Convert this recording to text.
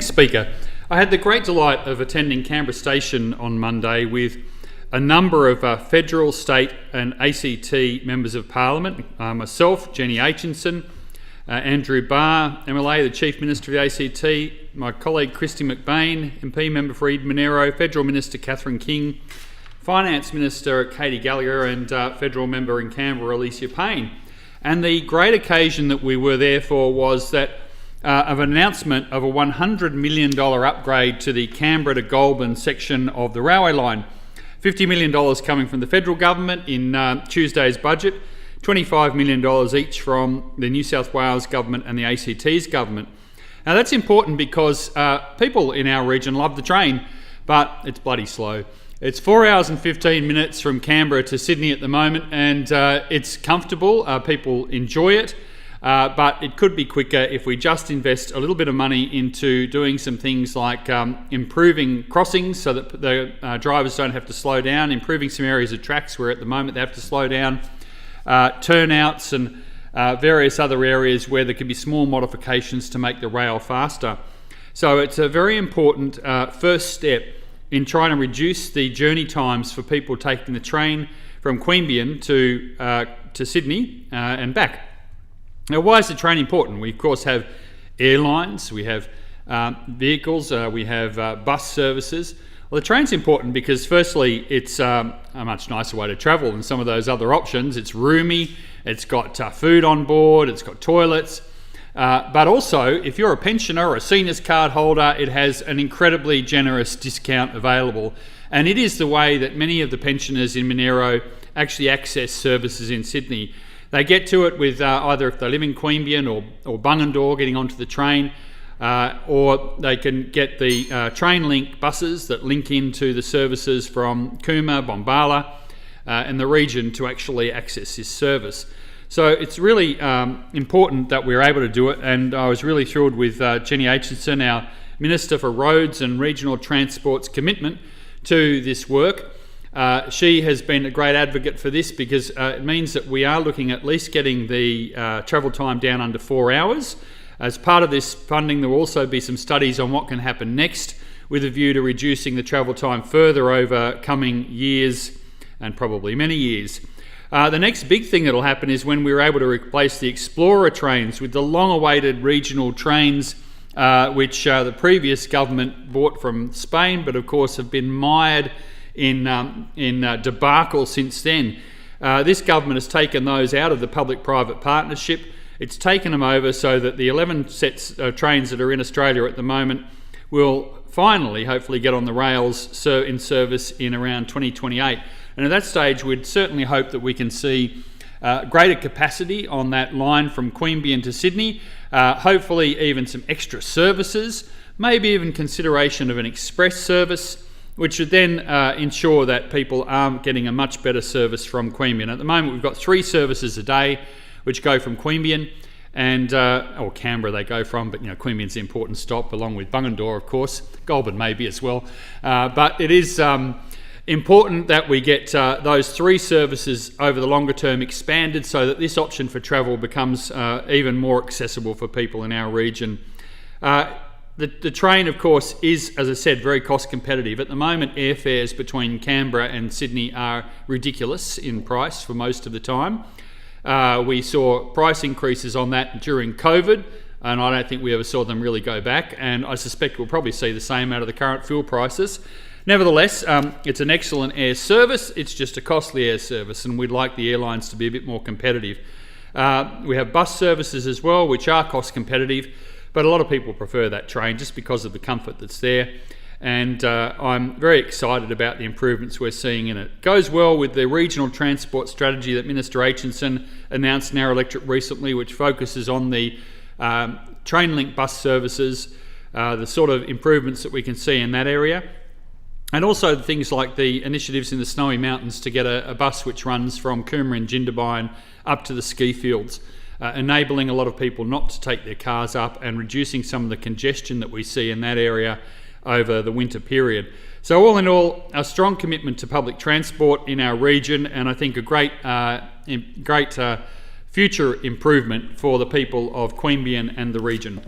Speaker, I had the great delight of attending Canberra Station on Monday with a number of federal, state and ACT members of Parliament, myself, Jenny Aitchison, Andrew Barr, MLA, the Chief Minister of the ACT, my colleague Kristy McBain, MP member for Eden Monaro, Federal Minister Catherine King, Finance Minister Katie Gallagher and Federal Member in Canberra Alicia Payne. And the great occasion that we were there for was that of an announcement of a $100 million upgrade to the Canberra to Goulburn section of the railway line. $50 million coming from the federal government in Tuesday's budget, $25 million each from the New South Wales government and the ACT's government. Now that's important because people in our region love the train, but it's bloody slow. It's 4 hours and 15 minutes from Canberra to Sydney at the moment, and it's comfortable. People enjoy it. But it could be quicker if we just invest a little bit of money into doing some things like improving crossings so that the drivers don't have to slow down, improving some areas of tracks where at the moment they have to slow down, turnouts and various other areas where there could be small modifications to make the rail faster. So it's a very important first step in trying to reduce the journey times for people taking the train from Queanbeyan to Sydney and back. Now, why is the train important? We, of course, have airlines, we have vehicles, we have bus services. Well, the train's important because, firstly, it's a much nicer way to travel than some of those other options. It's roomy, it's got food on board, it's got toilets. But also, if you're a pensioner or a seniors card holder, it has an incredibly generous discount available. And it is the way that many of the pensioners in Monaro actually access services in Sydney. They get to it with either if they live in Queanbeyan or Bungendore getting onto the train, or they can get the TrainLink buses that link into the services from Cooma, Bombala and the region to actually access this service. So it's really important that we're able to do it, and I was really thrilled with Jenny Aitchison, our Minister for Roads and Regional Transport's commitment to this work. She has been a great advocate for this because it means that we are looking at least getting the travel time down under 4 hours. As part of this funding, there will also be some studies on what can happen next with a view to reducing the travel time further over coming years and probably many years. The next big thing that will happen is when we're able to replace the Explorer trains with the long-awaited regional trains which the previous government bought from Spain, but of course have been mired in debacle since then. This government has taken those out of the public-private partnership. It's taken them over so that the 11 sets of trains that are in Australia at the moment will finally, hopefully, get on the rails in service in around 2028. And at that stage, we'd certainly hope that we can see greater capacity on that line from Queanbeyan to Sydney, hopefully even some extra services, maybe even consideration of an express service, which would then ensure that people are getting a much better service from Queanbeyan. At the moment, we've got 3 services a day which go from Queanbeyan and or Canberra they go from, but Queanbeyan's the important stop, along with Bungendore, of course. Goulburn maybe as well. But it is important that we get those 3 services over the longer term expanded so that this option for travel becomes even more accessible for people in our region. The train, of course, is, as I said, very cost competitive. At the moment, airfares between Canberra and Sydney are ridiculous in price for most of the time. We saw price increases on that during COVID, and I don't think we ever saw them really go back, and I suspect we'll probably see the same out of the current fuel prices. Nevertheless, it's an excellent air service. It's just a costly air service, and we'd like the airlines to be a bit more competitive. We have bus services as well, which are cost competitive, but a lot of people prefer that train just because of the comfort that's there. And I'm very excited about the improvements we're seeing in it. It goes well with the regional transport strategy that Minister Aitchison announced in our electorate recently, which focuses on the TrainLink bus services, the sort of improvements that we can see in that area. And also things like the initiatives in the Snowy Mountains to get a bus which runs from Cooma and Jindabyne up to the ski fields, enabling a lot of people not to take their cars up and reducing some of the congestion that we see in that area over the winter period. So all in all, a strong commitment to public transport in our region, and I think a great future improvement for the people of Queanbeyan and the region.